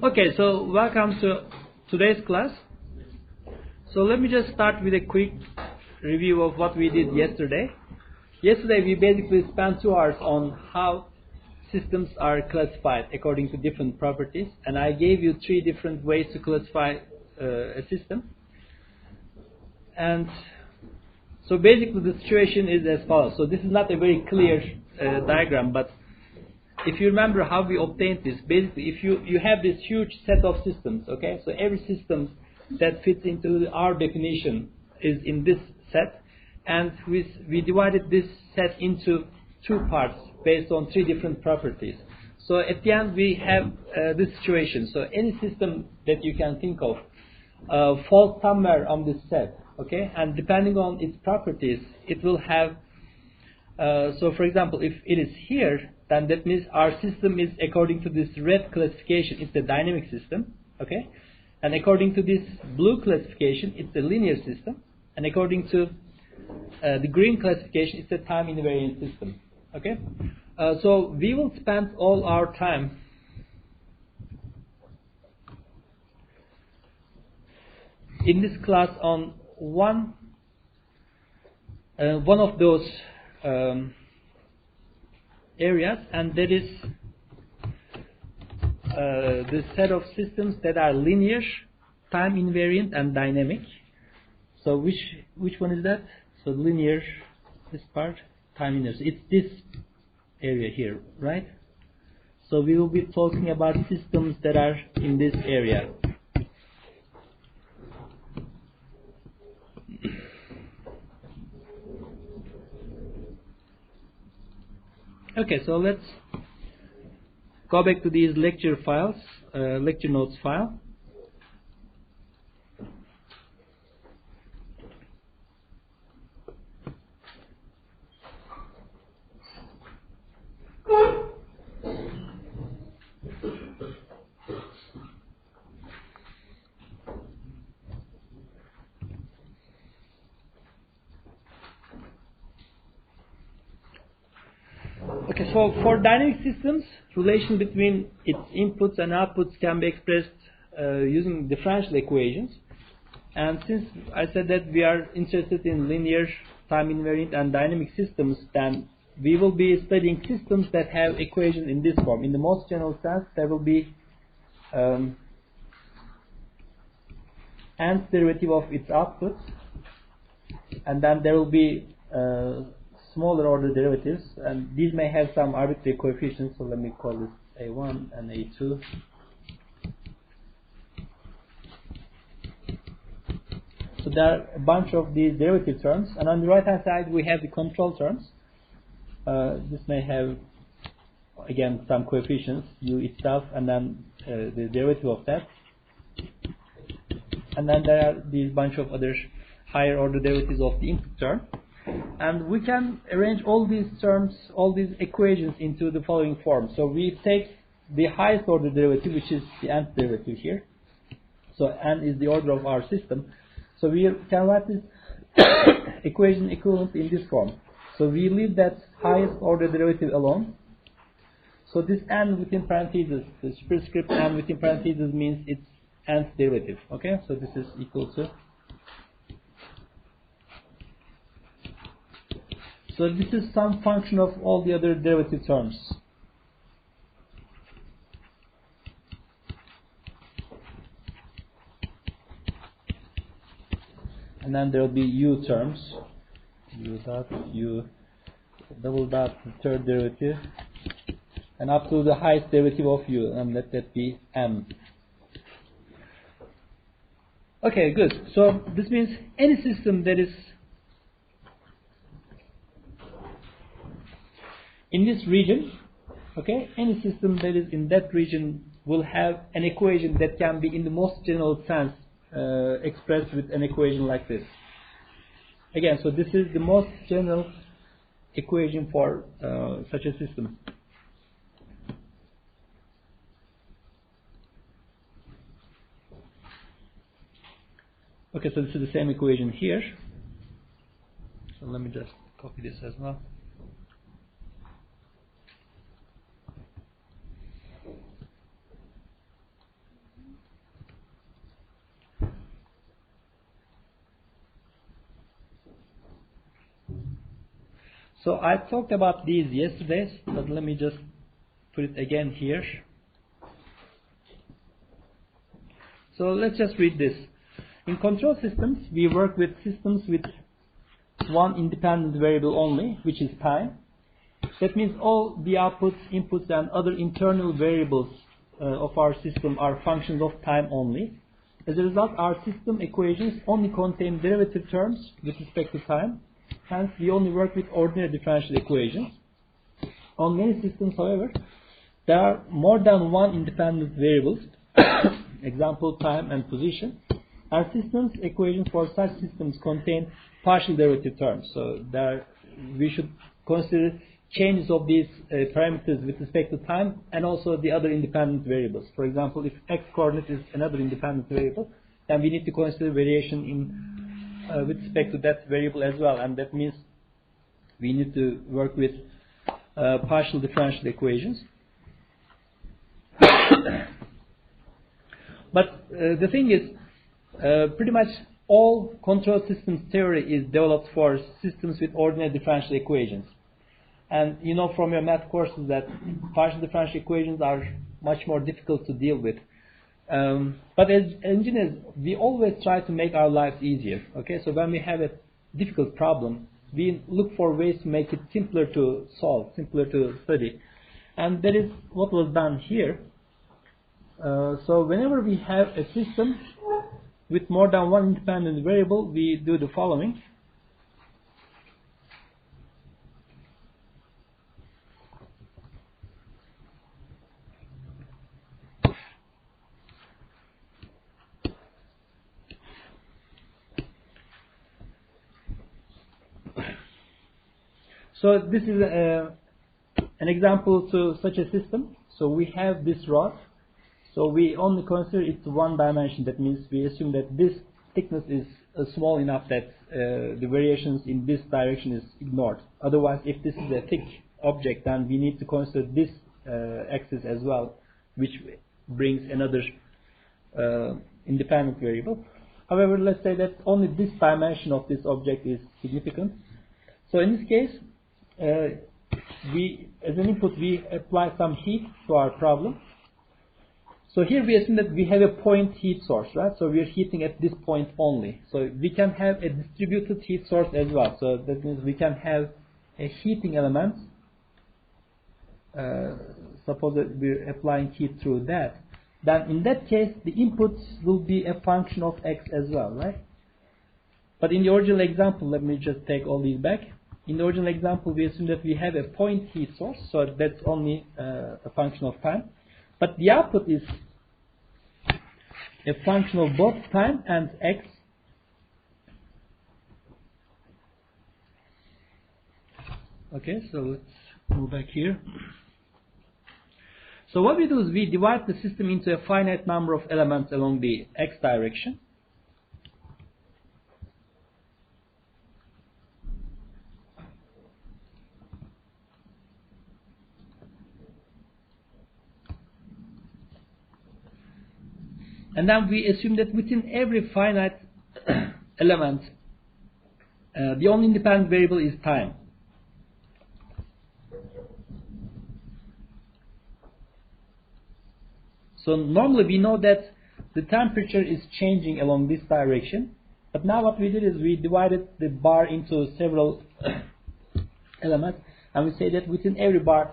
Okay, so welcome to today's class. So let me just start with a quick review of what we did yesterday. Yesterday we basically spent 2 hours on how systems are classified according to different properties, and I gave you 3 different ways to classify a system. And so basically the situation is as follows. So this is not a very clear diagram, but if you remember how we obtained this, basically if you have this huge set of systems, okay, so every system that fits into our definition is in this set, and we divided this set into 2 parts based on 3 different properties. So at the end we have this situation. So any system that you can think of falls somewhere on this set, okay, and depending on its properties it will have so for example, if it is here, then that means our system is according to this red classification, it's a dynamic system, okay, and according to this blue classification it's a linear system, and according to the green classification it's a time invariant system, okay. So we will spend all our time in this class on one of those areas, and that is the set of systems that are linear, time invariant, and dynamic. So which one is that? So linear, this part, time invariant. It's this area here, right? So we will be talking about systems that are in this area. Okay, so let's go back to these lecture files, lecture notes file. Okay, so for dynamic systems, relation between its inputs and outputs can be expressed using differential equations. And since I said that we are interested in linear, time invariant, and dynamic systems, then we will be studying systems that have equations in this form. In the most general sense, there will be nth derivative of its outputs, and then there will be smaller order derivatives, and these may have some arbitrary coefficients. So let me call this A1 and A2. So there are a bunch of these derivative terms, and on the right hand side we have the control terms. This may have again some coefficients, u itself, and then the derivative of that, and then there are these bunch of other higher order derivatives of the input term. And we can arrange all these terms, all these equations into the following form. So we take the highest order derivative, which is the nth derivative here. So n is the order of our system. So we can write this equation equivalent in this form. So we leave that highest order derivative alone. So this n within parentheses, the superscript n within parentheses means it's nth derivative. Okay, so this is equal to. So this is some function of all the other derivative terms. And then there will be u terms. U dot, u double dot, the third derivative. And up to the highest derivative of u, and let that be m. Okay, good. So this means any system that is in this region, okay, any system that is in that region will have an equation that can be in the most general sense expressed with an equation like this. Again, so this is the most general equation for such a system. Okay, so this is the same equation here. So let me just copy this as well. So I talked about these yesterday, but let me just put it again here. So let's just read this. In control systems, we work with systems with one independent variable only, which is time. That means all the outputs, inputs, and other internal variables of our system are functions of time only. As a result, our system equations only contain derivative terms with respect to time. Hence, we only work with ordinary differential equations. On many systems, however, there are more than one independent variables, example, time and position. And systems equations for such systems contain partial derivative terms. So we should consider changes of these parameters with respect to time and also the other independent variables. For example, if x coordinate is another independent variable, then we need to consider variation in with respect to that variable as well, and that means we need to work with partial differential equations. But the thing is, pretty much all control systems theory is developed for systems with ordinary differential equations. And you know from your math courses that partial differential equations are much more difficult to deal with. But as engineers, we always try to make our lives easier. Okay, so when we have a difficult problem, we look for ways to make it simpler to solve, simpler to study. And that is what was done here. So whenever we have a system with more than one independent variable, we do the following. So this is an example to such a system. So we have this rod. So we only consider it to one dimension. That means we assume that this thickness is small enough that the variations in this direction is ignored. Otherwise, if this is a thick object, then we need to consider this axis as well, which brings another independent variable. However, let's say that only this dimension of this object is significant. So in this case, as an input, we apply some heat to our problem. So here we assume that we have a point heat source, right? So we are heating at this point only. So we can have a distributed heat source as well. So that means we can have a heating element. Suppose that we're applying heat through that. Then in that case, the inputs will be a function of x as well, right? But in the original example, let me just take all these back. In the original example, we assume that we have a point heat source, so that's only a function of time. But the output is a function of both time and x. Okay, so let's move back here. So what we do is we divide the system into a finite number of elements along the x direction. And then we assume that within every finite element, the only independent variable is time. So normally we know that the temperature is changing along this direction. But now what we did is we divided the bar into several elements. And we say that within every bar,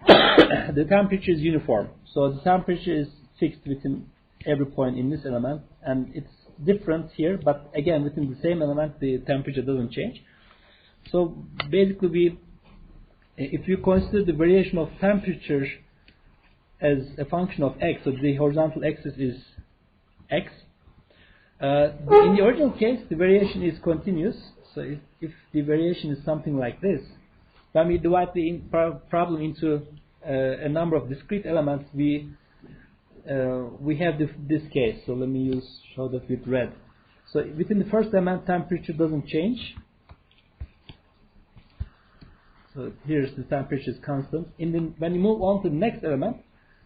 the temperature is uniform. So the temperature is fixed within every point in this element, and it's different here, but again within the same element the temperature doesn't change. So basically if you consider the variation of temperature as a function of x, so the horizontal axis is x, in the original case the variation is continuous. So if the variation is something like this, when we divide the problem into a number of discrete elements, we have this case. So let me show that with red. So within the first element, temperature doesn't change. So here's the temperature is constant. When you move on to the next element,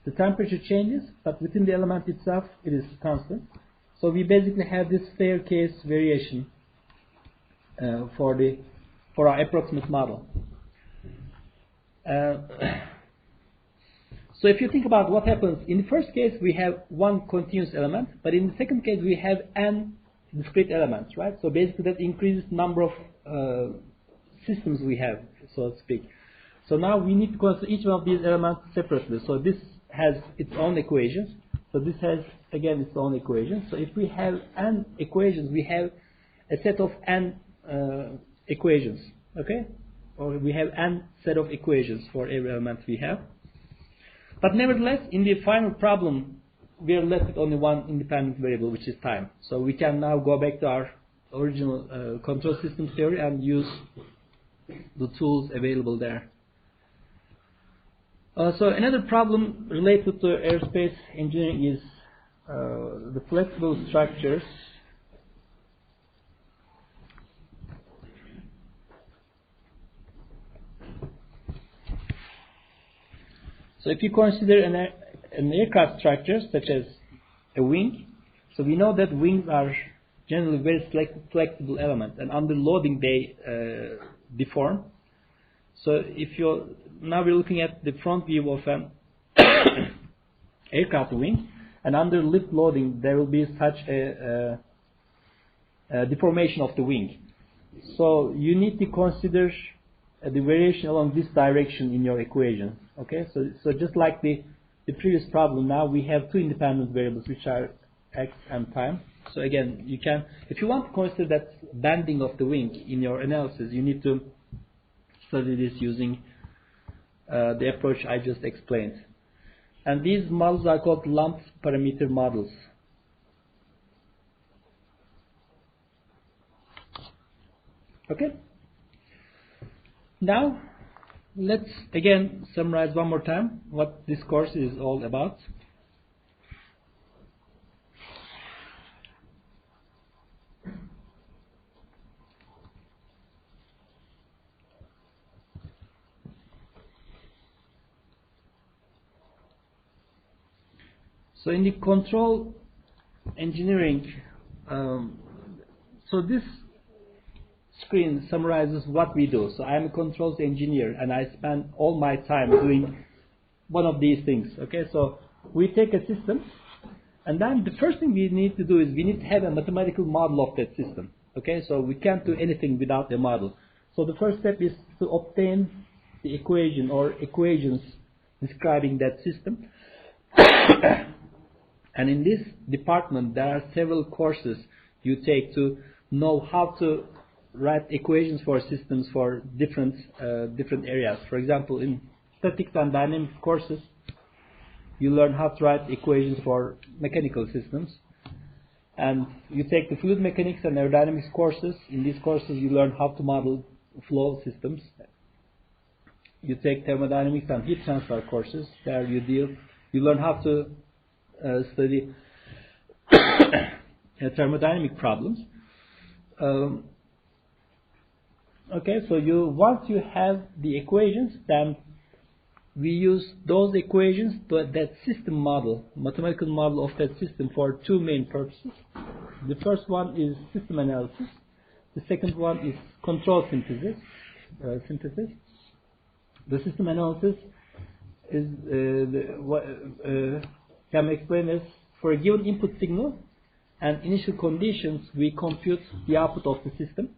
the temperature changes, but within the element itself, it is constant. So we basically have this staircase variation for our approximate model. So if you think about what happens, in the first case we have one continuous element, but in the second case we have n discrete elements, right? So basically that increases number of systems we have, so to speak. So now we need to consider each one of these elements separately. So this has its own equations. So this has, again, its own equations. So if we have n equations, we have a set of n equations, okay? Or we have n set of equations for every element we have. But nevertheless, in the final problem, we are left with only one independent variable, which is time. So we can now go back to our original control system theory and use the tools available there. So another problem related to aerospace engineering is the flexible structures. So if you consider an aircraft structure such as a wing, so we know that wings are generally very flexible elements, and under loading they deform. So if you're now we're looking at the front view of an aircraft wing, and under lift loading there will be such a deformation of the wing. So you need to consider the variation along this direction in your equation. Okay, so just like the previous problem, now we have two independent variables which are x and time. So again, you can, if you want to consider that bending of the wing in your analysis, you need to study this using the approach I just explained. And these models are called lumped parameter models. Okay. Now, let's again summarize one more time what this course is all about. So in the control engineering, so this screen summarizes what we do. So I am a controls engineer and I spend all my time doing one of these things. Okay, so we take a system and then the first thing we need to do is we need to have a mathematical model of that system. Okay, so we can't do anything without a model. So the first step is to obtain the equation or equations describing that system. And in this department there are several courses you take to know how to write equations for systems for different areas. For example, in statics and dynamics courses, you learn how to write equations for mechanical systems. And you take the fluid mechanics and aerodynamics courses. In these courses, you learn how to model flow systems. You take thermodynamics and heat transfer courses. There you learn how to study thermodynamic problems. Okay, so once you have the equations, then we use those equations to that system model, mathematical model of that system for two main purposes. The first one is system analysis. The second one is control synthesis. The system analysis is can be explained as for a given input signal and initial conditions, we compute the output of the system.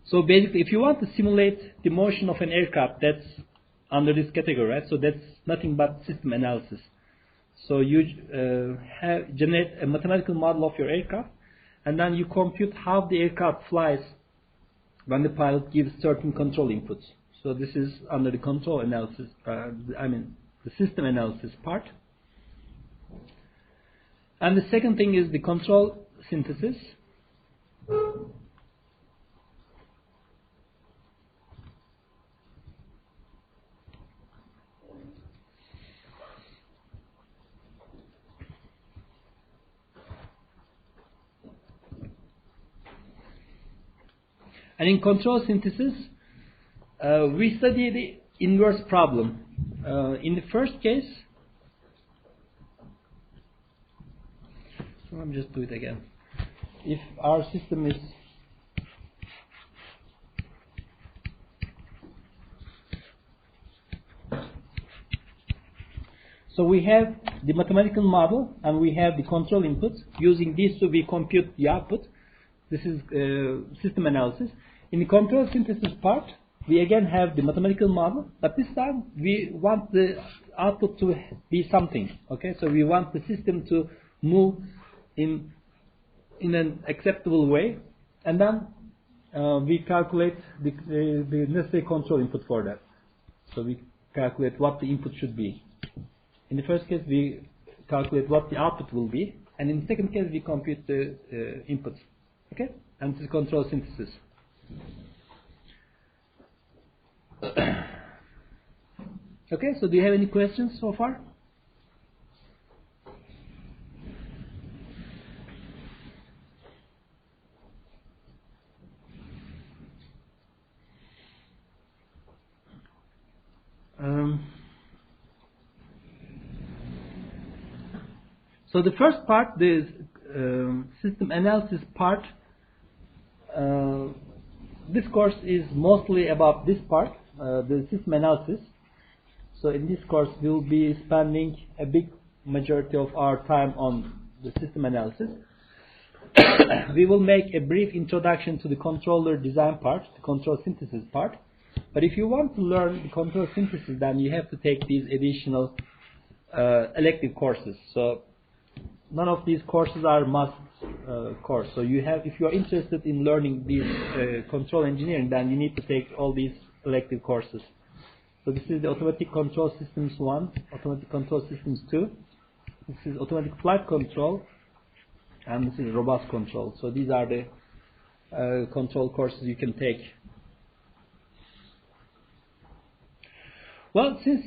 So basically, if you want to simulate the motion of an aircraft, that's under this category, right? So that's nothing but system analysis. So you generate a mathematical model of your aircraft, and then you compute how the aircraft flies when the pilot gives certain control inputs. So this is under the control analysis, the system analysis part. And the second thing is the control synthesis. And in control synthesis, we study the inverse problem. In the first case, so let me just do it again. if our system is so we have the mathematical model and we have the control input. Using these two we compute the output. This is system analysis. In the control synthesis part, we again have the mathematical model, but this time we want the output to be something. Okay, so we want the system to move in an acceptable way, and then we calculate the necessary control input for that. So we calculate what the input should be. In the first case, we calculate what the output will be, and in the second case, we compute the inputs. Okay, and this is control synthesis. Okay, so do you have any questions so far? So the first part, the system analysis part, this course is mostly about this part, the system analysis. So in this course we will be spending a big majority of our time on the system analysis. We will make a brief introduction to the controller design part, the control synthesis part. But if you want to learn the control synthesis, then you have to take these additional elective courses. So none of these courses are must course. So you have, if you are interested in learning these control engineering, then you need to take all these elective courses. So this is the automatic control systems 1, automatic control systems 2. This is automatic flight control, and this is robust control. So these are the control courses you can take. Well, since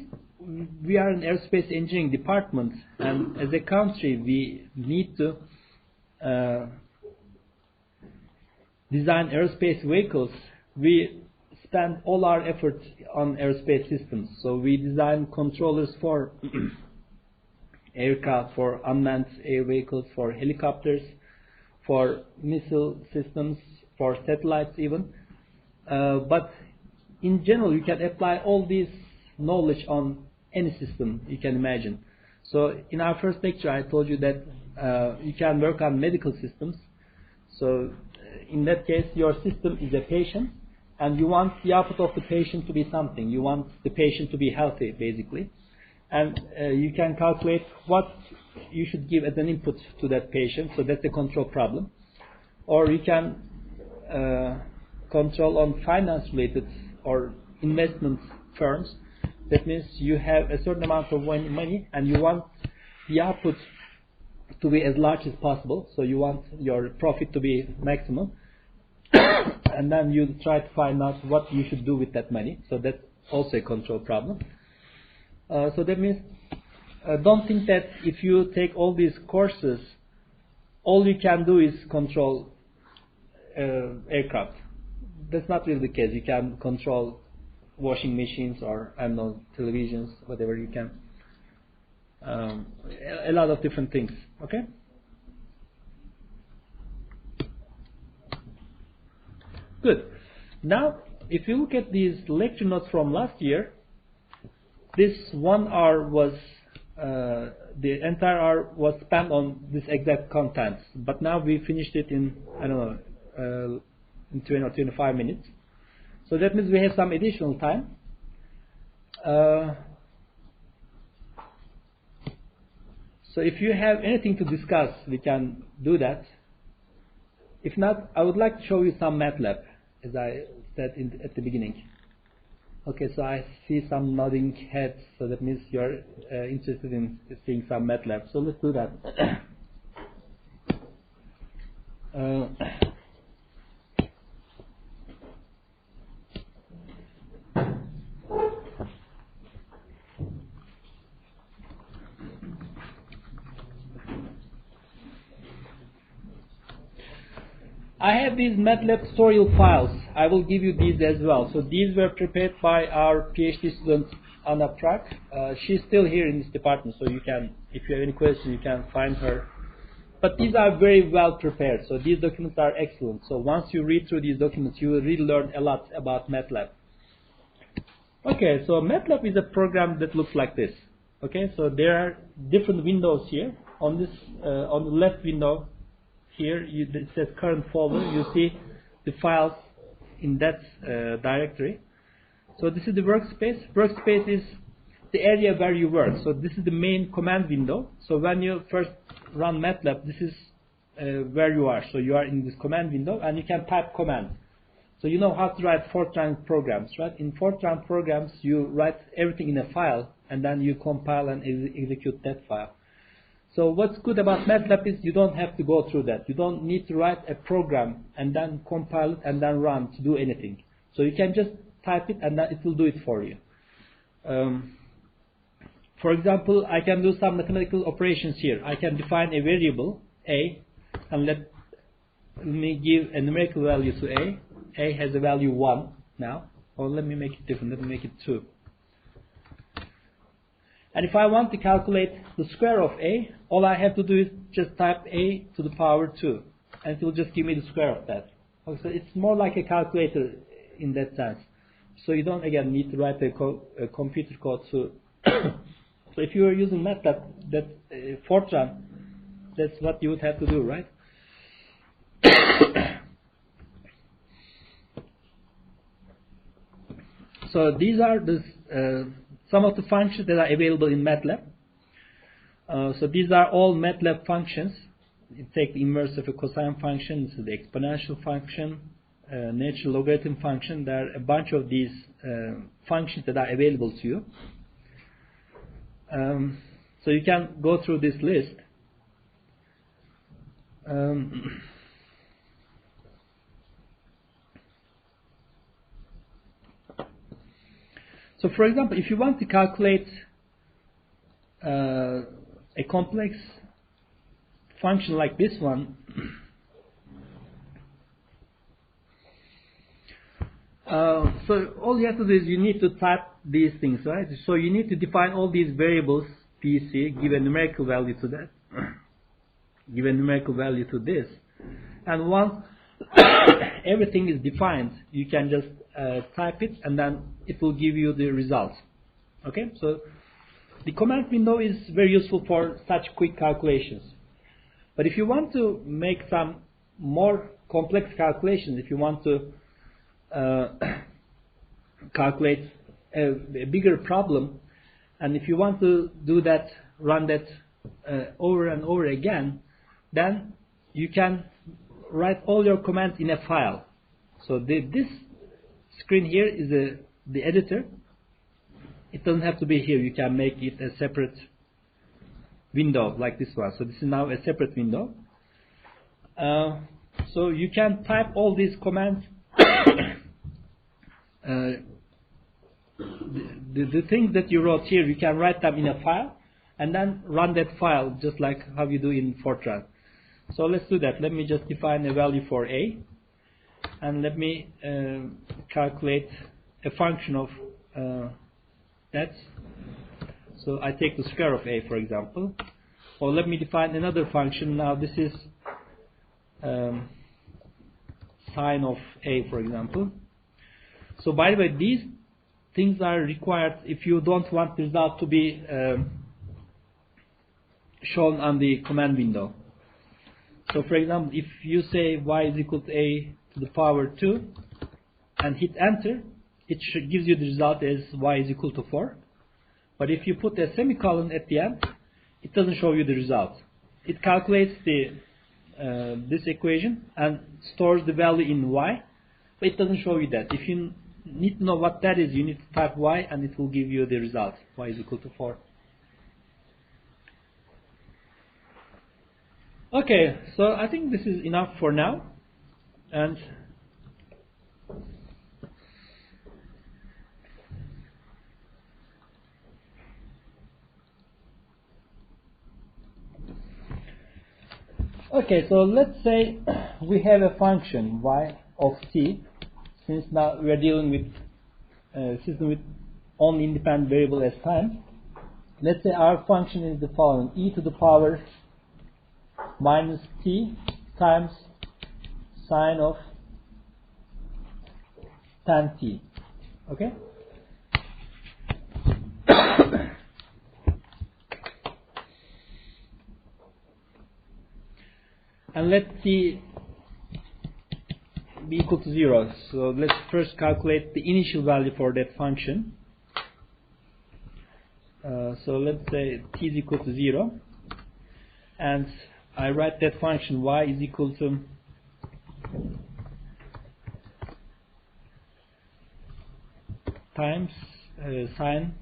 we are an aerospace engineering department, and as a country we need to design aerospace vehicles, we spend all our efforts on aerospace systems. So we design controllers for aircraft, for unmanned air vehicles, for helicopters, for missile systems, for satellites even. But in general, you can apply all these knowledge on any system you can imagine. So in our first lecture, I told you that you can work on medical systems. So in that case, your system is a patient, and you want the output of the patient to be something. You want the patient to be healthy, basically. And you can calculate what you should give as an input to that patient. So that's a control problem. Or you can control on finance-related or investment firms. That means you have a certain amount of money and you want the output to be as large as possible. So you want your profit to be maximum. And then you try to find out what you should do with that money. So that's also a control problem. So that means don't think that if you take all these courses, all you can do is control aircraft. That's not really the case. You can control washing machines or, I don't know, televisions, whatever you can. A lot of different things. Okay? Good. Now, if you look at these lecture notes from last year, this 1 hour was, the entire hour was spent on this exact content. But now we finished it in, I don't know, in 20 or 25 minutes. So that means we have some additional time. So if you have anything to discuss, we can do that. If not, I would like to show you some Matlab, as I said at the beginning. Okay, so I see some nodding heads, so that means you're interested in seeing some Matlab. So let's do that. I have these Matlab tutorial files. I will give you these as well. So these were prepared by our PhD student Anna Prak. She's still here in this department, so you can, if you have any questions, you can find her but these are very well prepared. So these documents are excellent. So once you read through these documents, you will really learn a lot about Matlab. Okay, so Matlab is a program that looks like this. Okay, so there are different windows here. On this, on the left window here, it says current folder. You see the files in that directory. So this is the workspace. Workspace is the area where you work. So this is the main command window. So when you first run Matlab, this is where you are. So you are in this command window, and you can type commands. So you know how to write Fortran programs, right? In Fortran programs, you write everything in a file, and then you compile and execute that file. So what's good about Matlab is you don't have to go through that. You don't need to write a program and then compile it and then run to do anything. So you can just type it and then it will do it for you. For example, I can do some mathematical operations here. I can define a variable, a, and let me give a numerical value to a. A has a value 1 now. Or let me make it different. Let me make it 2. And if I want to calculate the square of a, all I have to do is just type a to the power 2. And it will just give me the square of that. So it's more like a calculator in that sense. So you don't, again, need to write a computer code to... So if you are using Matlab, Fortran, that's what you would have to do, right? So these are some of the functions that are available in Matlab. So these are all Matlab functions. You take the inverse of a cosine function, this is the exponential function, natural logarithm function. There are a bunch of these functions that are available to you. So you can go through this list. So for example, if you want to calculate a complex function like this one, so all you have to do is you need to type these things, right? So you need to define all these variables, PC, give a numerical value to that, give a numerical value to this, and once everything is defined, you can just type it, and then it will give you the result. Okay, so the command window is very useful for such quick calculations. But if you want to make some more complex calculations, if you want to calculate a bigger problem, and if you want to do that, run that over and over again, then you can write all your commands in a file. So this screen here is the editor. It doesn't have to be here. You can make it a separate window like this one. So this is now a separate window. So you can type all these commands. The things that you wrote here, you can write them in a file and then run that file just like how you do in Fortran. So let's do that. Let me just define a value for a, and let me calculate a function of that. So I take the square of a, for example. Or let me define another function. Now this is sine of a, for example. So by the way, these things are required if you don't want the result to be shown on the command window. So for example, if you say y is equal to a to the power 2 and hit enter, it gives you the result as y is equal to 4. But if you put a semicolon at the end, it doesn't show you the result. It calculates this equation and stores the value in y, but it doesn't show you that. If you need to know what that is, you need to type y and it will give you the result, y is equal to 4. Okay, so I think this is enough for now. And okay, so let's say we have a function y of t. Since now we are dealing with a system with only independent variable as time, let's say our function is the following: e to the power minus t times sine of tan t. Okay? And let t be equal to 0. So let's first calculate the initial value for that function. So let's say t is equal to 0. And I write that function y is equal to times sine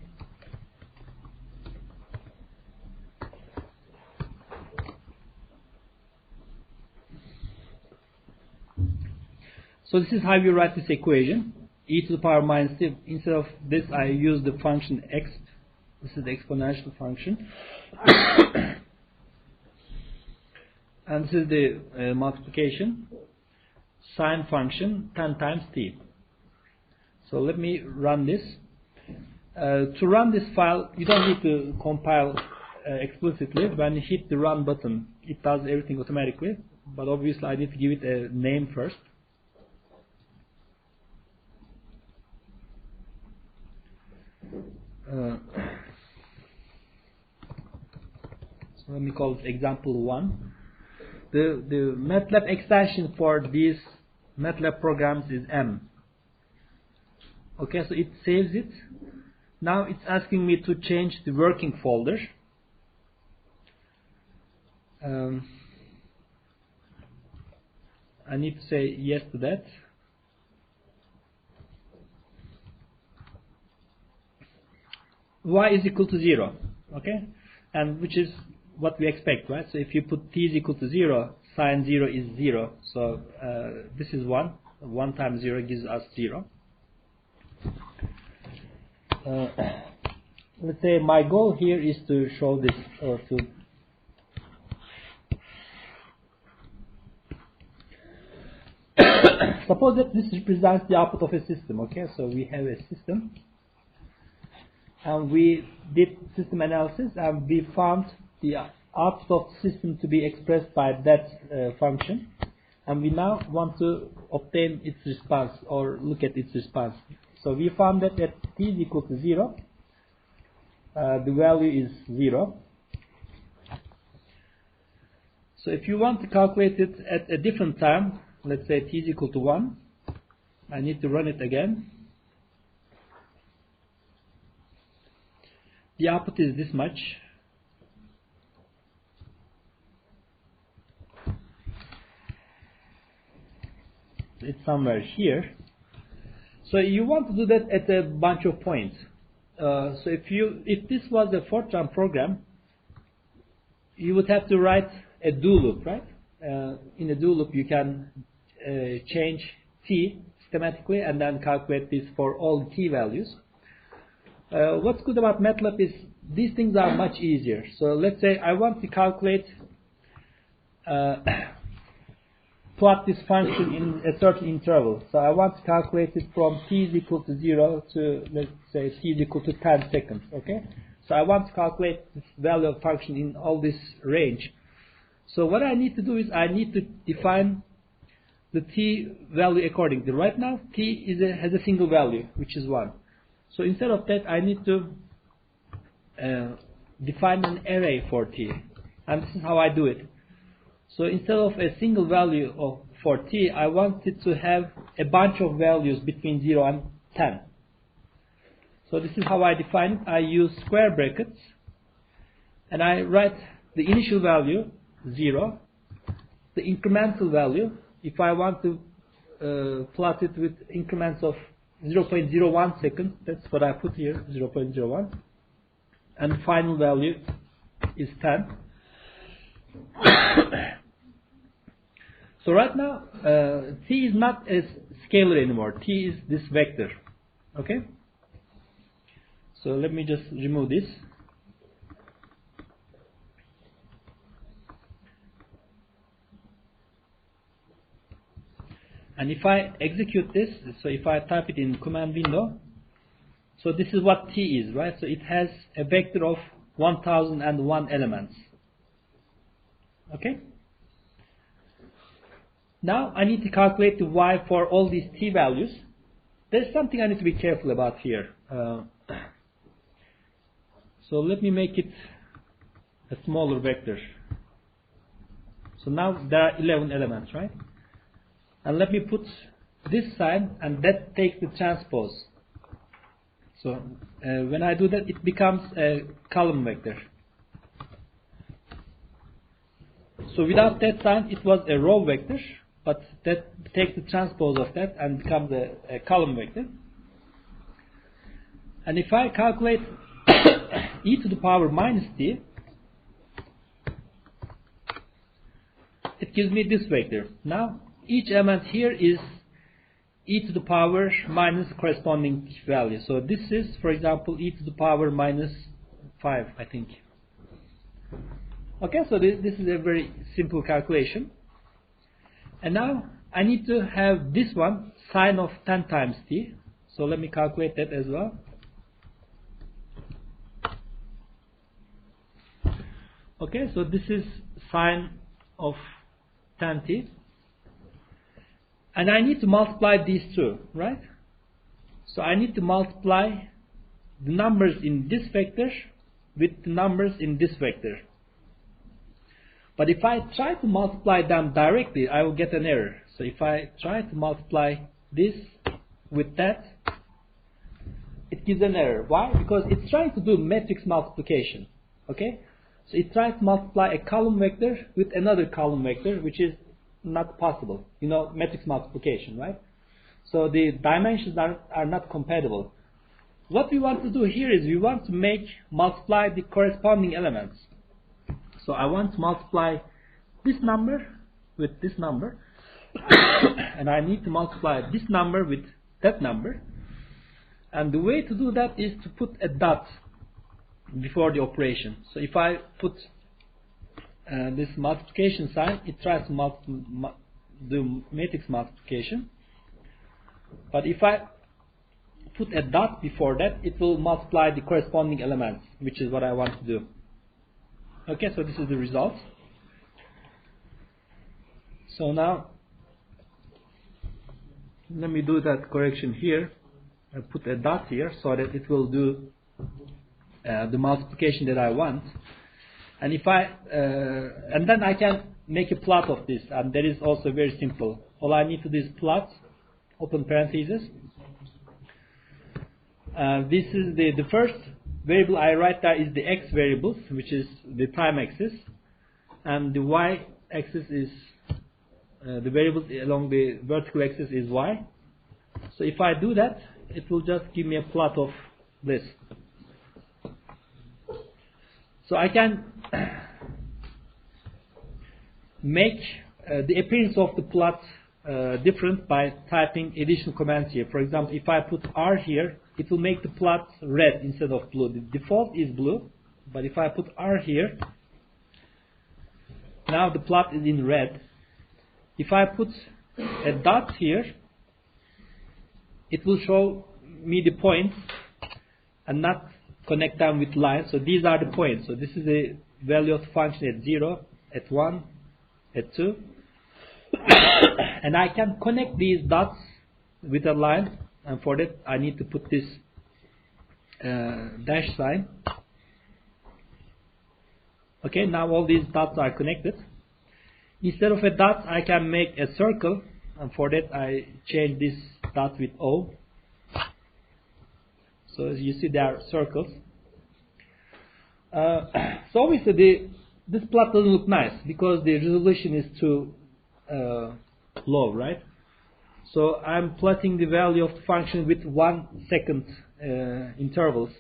So this is how you write this equation, e to the power minus t. Instead of this, I use the function x. This is the exponential function. And this is the multiplication. Sine function 10 times t. So let me run this. To run this file, you don't need to compile explicitly. When you hit the run button, it does everything automatically. But obviously, I need to give it a name first. So let me call it example 1. The Matlab extension for these Matlab programs is M. Okay, so it saves it. Now it's asking me to change the working folder. I need to say yes to that. Y is equal to 0, okay, and which is what we expect, right? So if you put t is equal to 0, sine 0 is 0. So this is 1. 1 times 0 gives us 0. Let's say my goal here is to show this, or to suppose that this represents the output of a system. Okay, so we have a system. And we did system analysis, and we found the output of the system to be expressed by that function. And we now want to obtain its response, or look at its response. So we found that at t is equal to 0, the value is 0. So if you want to calculate it at a different time, let's say t is equal to 1, I need to run it again. The output is this much. It's somewhere here. So you want to do that at a bunch of points. So if this was a Fortran program, you would have to write a do loop, right? In a do loop, you can change t systematically and then calculate this for all t values. What's good about Matlab is these things are much easier. So let's say I want to calculate, plot this function in a certain interval. So I want to calculate it from t is equal to 0 to, let's say, t is equal to 10 seconds. Okay. So I want to calculate this value of function in all this range. So what I need to do is I need to define the t value accordingly. Right now, t has a single value, which is 1. So instead of that, I need to define an array for t. And this is how I do it. So instead of a single value for t, I want it to have a bunch of values between 0 and 10. So this is how I define it. I use square brackets. And I write the initial value, 0. The incremental value, if I want to plot it with increments of 0.01 seconds, that's what I put here, 0.01. And the final value is 10. So right now, t is not a scalar anymore. T is this vector. Okay? So let me just remove this. And if I execute this, so if I type it in command window, so this is what t is, right? So it has a vector of 1001 elements. Okay? Now I need to calculate the y for all these t values. There's something I need to be careful about here. So let me make it a smaller vector. So now there are 11 elements, right? And let me put this sign, and that takes the transpose. So when I do that, it becomes a column vector. So without that sign, it was a row vector, but that takes the transpose of that and becomes a column vector. And if I calculate e to the power minus t, it gives me this vector. Now each element here is e to the power minus corresponding value. So this is, for example, e to the power minus 5, I think. Okay, so this is a very simple calculation. And now I need to have this one, sine of 10 times t. So let me calculate that as well. Okay, so this is sine of 10t. And I need to multiply these two, right? So I need to multiply the numbers in this vector with the numbers in this vector. But if I try to multiply them directly, I will get an error. So if I try to multiply this with that, it gives an error. Why? Because it's trying to do matrix multiplication. Okay? So it tries to multiply a column vector with another column vector, which is not possible. You know, matrix multiplication, right? So the dimensions are not compatible. What we want to do here is we want to multiply the corresponding elements. So I want to multiply this number with this number, and I need to multiply this number with that number. And the way to do that is to put a dot before the operation. So if I put this multiplication sign, it tries to do matrix multiplication. But if I put a dot before that, it will multiply the corresponding elements, which is what I want to do. Okay, so this is the result. So now let me do that correction here. I put a dot here so that it will do the multiplication that I want. And if and then I can make a plot of this, and that is also very simple. All I need to do is plot, open parentheses. This is the first variable I write there is the x variables, which is the time axis, and the y axis is the variables along the vertical axis is y. So if I do that, it will just give me a plot of this. So I can make the appearance of the plot different by typing additional commands here. For example, if I put R here, it will make the plot red instead of blue. The default is blue, but if I put R here, now the plot is in red. If I put a dot here, it will show me the points and not connect them with lines. So these are the points. So this is the value of the function at 0, at 1, at 2. And I can connect these dots with a line, and for that I need to put this dash sign. Okay, now all these dots are connected. Instead of a dot, I can make a circle, and for that I change this dot with O. So as you see, there are circles. So obviously this plot doesn't look nice because the resolution is too low, right? So I'm plotting the value of the function with 1 second intervals.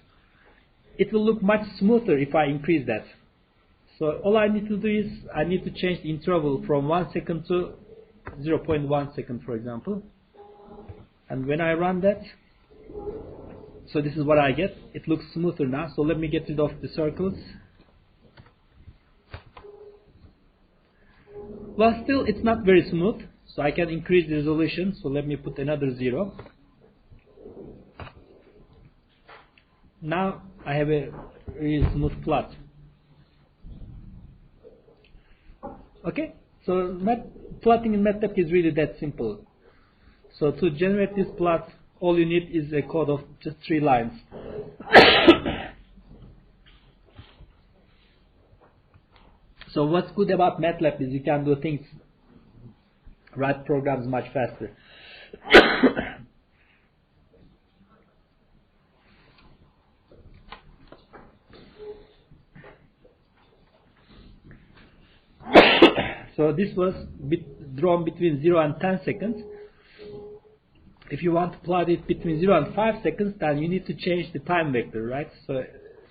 It will look much smoother if I increase that. So all I need to do is I need to change the interval from 1 second to 0.1 second, for example. And when I run that, so this is what I get. It looks smoother now. So let me get rid of the circles. Well, still it's not very smooth. So I can increase the resolution. So let me put another 0. Now I have a really smooth plot. Okay. So plotting in Matlab is really that simple. So to generate this plot, all you need is a code of just 3 lines. So what's good about Matlab is you can do things, write programs much faster. So this was drawn between 0 and 10 seconds. If you want to plot it between 0 and 5 seconds, then you need to change the time vector, right? So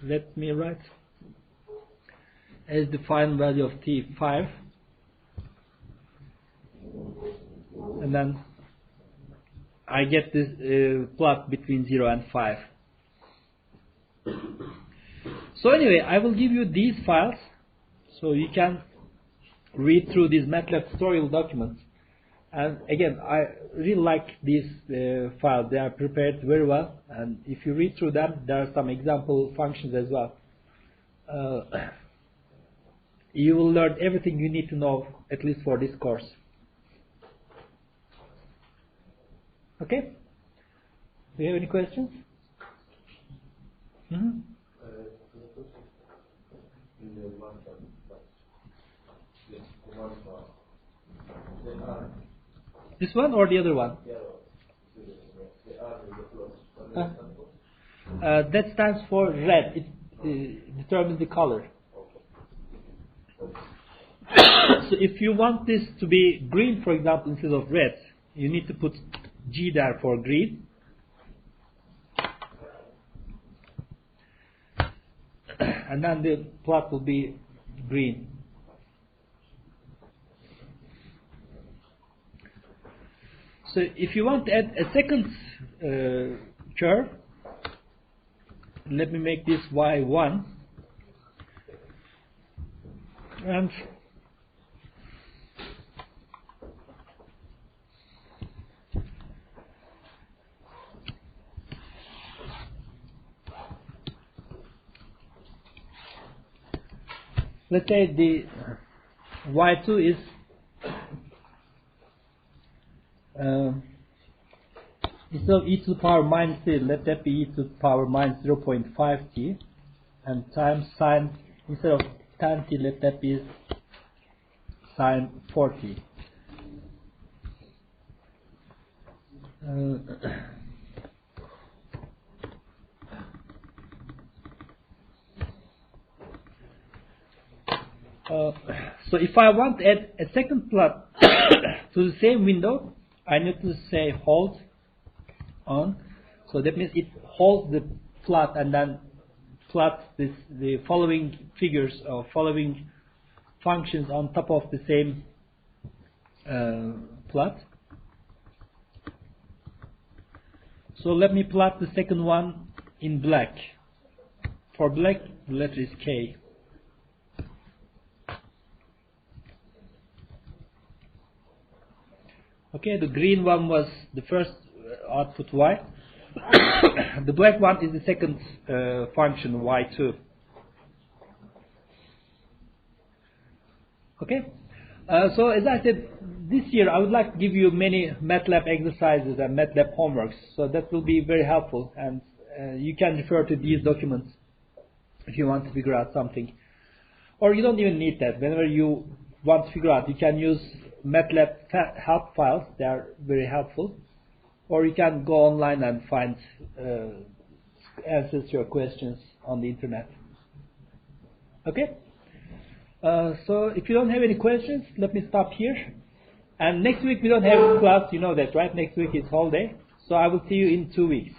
let me write as the final value of t5, and then I get this plot between 0 and 5. So anyway, I will give you these files so you can read through these Matlab tutorial documents. And again, I really like these files. They are prepared very well, and if you read through them, there are some example functions as well. You will learn everything you need to know, at least for this course. Okay? Do you have any questions? Mm-hmm. This one or the other one? That stands for red. It determines the color. So if you want this to be green, for example, instead of red, you need to put G there for green. And then the plot will be green. So if you want to add a second curve, let me make this Y1. And let's say the Y2 is instead of e to the power minus 3, let that be e to the power minus 0.5t, and times sine, instead of 10t, let that be sine 4t. So if I want to add a second plot to the same window, I need to say hold on. So that means it holds the plot and then plots the following figures or following functions on top of the same plot. So let me plot the second one in black. For black, the letter is K. Okay, the green one was the first output Y. The black one is the second function Y2. Okay, so as I said, this year I would like to give you many Matlab exercises and Matlab homeworks, so that will be very helpful, and you can refer to these documents if you want to figure out something. Or you don't even need that. Whenever you want to figure out, you can use Matlab help files. They are very helpful. Or you can go online and find answers to your questions on the internet. Okay? So if you don't have any questions, let me stop here. And next week we don't have class, you know that, right? Next week is holiday. So I will see you in 2 weeks.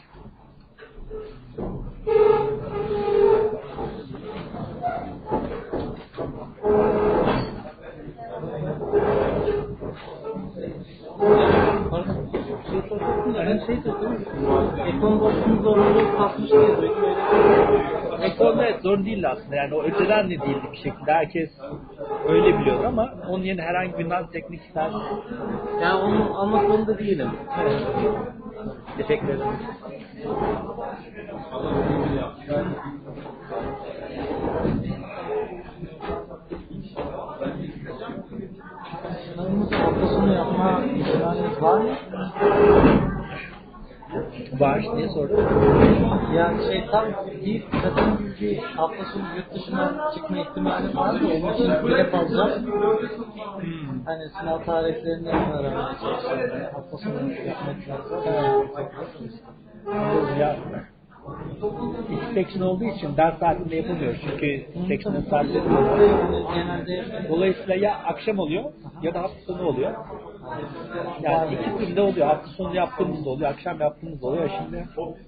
Ekon zorunluluğu kalkmış diye Ekon evet zor değil aslında, yani o önceden de değildi bir şekilde, herkes öyle biliyordu ama onun yerine herhangi bir non-teknik ister. Yani onun anlatmamda değilim. Evet. Teşekkür ederim. sonu yapma ihtimaliniz var mı? Var. Niye sordun? Yani tam bir kadın gibi bir hafta sonu yurt dışına çıkma ihtimali var mı? Onun için bilet alacağım. Hani sınav tarihlerini öğrenmeye çalışıyorum. Hafta sonu yapmak lazım. Ya, iki section olduğu için ders saatinde yapamıyoruz. Çünkü section'ın saatleri oluyor. Dolayısıyla ya akşam oluyor ya da hafta sonu oluyor. Yani ikisinde de oluyor. Hafta sonu yaptığımız da oluyor, akşam yaptığımız da oluyor. Şimdi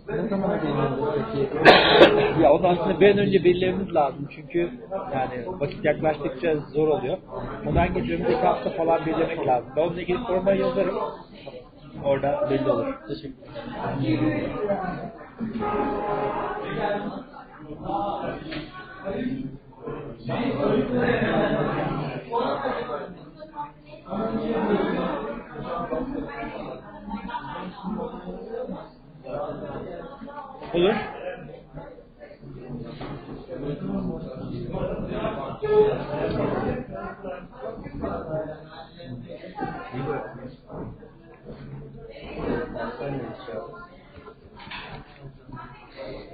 Ne zaman belirlenir peki? ya ondan sonra bir an önce belirlememiz lazım. Çünkü yani vakit yaklaştıkça zor oluyor. Ondan geçiyor. Önümüzdeki hafta falan belirlemek lazım. Ben onunla ilgili formayı yazarım. Orada belli olur. Teşekkür ederim. Olur.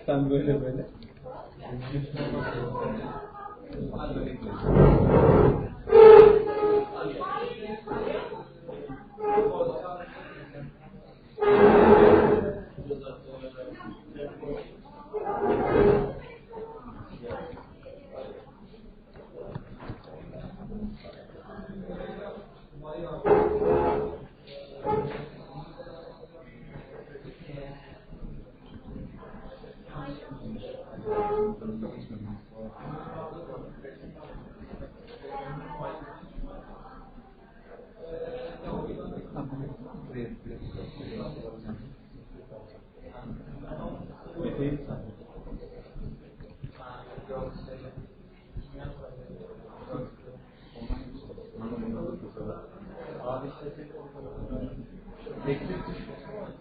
Sen böyle.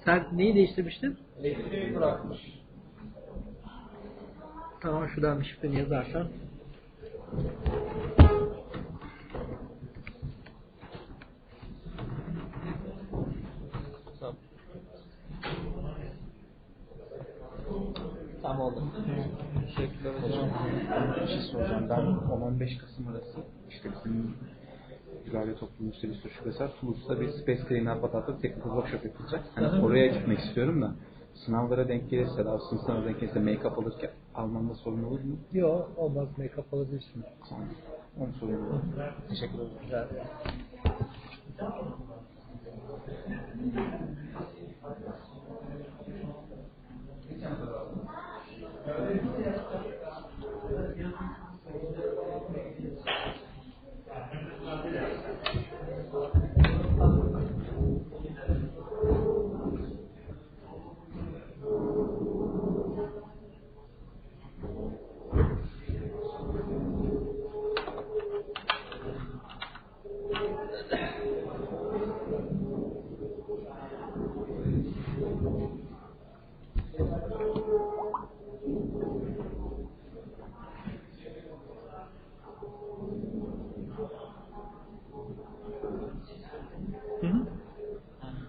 Sen neyi değiştirmiştin? Elektriği bırakmış. Tamam, şuradan bir şifreni yazarsan. Tam oldu. Teşekkürler hocam. Bir şey soracağım. Ben 10-15 Kasım arası işte bizim Gülerle Toplum Üsteli Şubesi Toulouse'da bir Space Cleanup Patata Technical Workshop yapılacak. Hani oraya gitmek istiyorum da sınavlara denk gelirse, daha sınavlara denk gelirse make-up alırken almamda sorun olur mu? Yok, olmaz. Make-up alabilirsin. Tamam. Onu soruyorum. Teşekkür ederim. Güzel.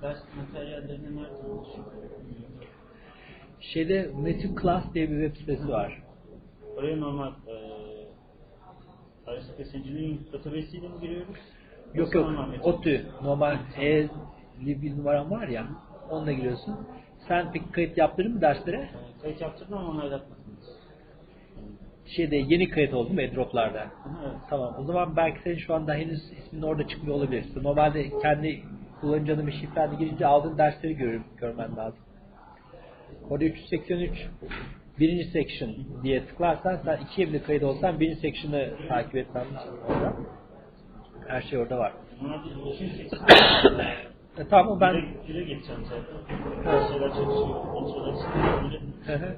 Ders materyallerini nerede buluşuyor? Matlab Class diye bir web sitesi var. Oraya normal Aerospace Engineering database ile mi giriyoruz? Yok, ODTÜ. Normal bir numaran var ya, onunla giriyorsun. Sen peki kayıt yaptırdın mı derslere? Kayıt yaptırdım ama onaylatmadınız. Yeni kayıt oldu mu AirDrop'larda? Evet. Tamam. O zaman belki senin şu anda henüz ismin orada çıkmıyor olabilir. Normalde kendi kullanıcı adı ve şifrenle girince aldığın dersleri görmen lazım. Orada 383 birinci section diye tıklarsan, sen ikiye bile kayıt olsan birinci section'ı takip etmen lazım orada. Her şey orada var. Normalde ikinci seçim. Tamam, ben Güle geçeceğim zaten. Her şeyler çalışıyor. Kontrol açısından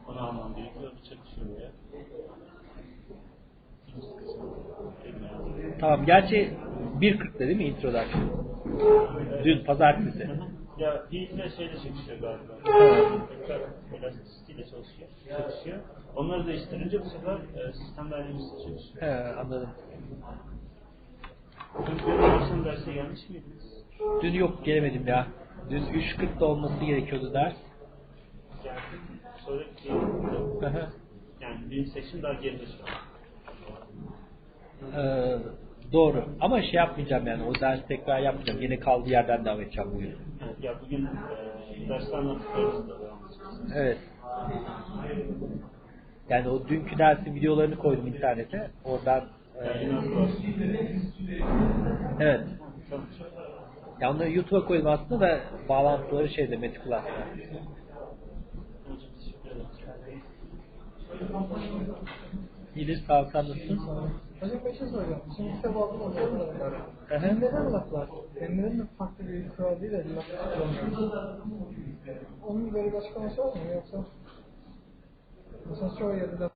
onu almam gerekiyor. Bir çalışıyor ya. tamam. Gerçi 1.40'da değil mi introduction? Dün pazartesi. Ya bir şeyle çalışıyor galiba. Elastisitiyle çalışıyor. Onları değiştirince bu sefer sistem dynamics'te çalışıyor. Anladım. Dün akşam derse gelmiş miydiniz? Dün yok gelemedim ya. Dün 3.40'da olması gerekiyordu ders. Geldim. Sonra geldim. Yani benim seçim daha geride şu an. Doğru. Ama şey yapmayacağım yani. O dersi tekrar yapmayacağım. Yine kaldığı yerden devam edeceğim bugün. Evet, ya bugün dersler anlattıklarımızda devam edeceğiz. Evet. Yani o dünkü dersin videolarını koydum internete. Oradan evet. Ya onları YouTube'a koydum aslında da bağlantıları şeyde Matlab'da. İyidir, sağ ol, sen nasılsın? Hocam bir şey soracağım. Şimdi kitap aldım okuyorum da. Neden Matlab? Kendilerinin de farklı bir kural değil de Matlab kullanıyor. Onun böyle bir açıklaması var mı yoksa? Mesela çoğu yerde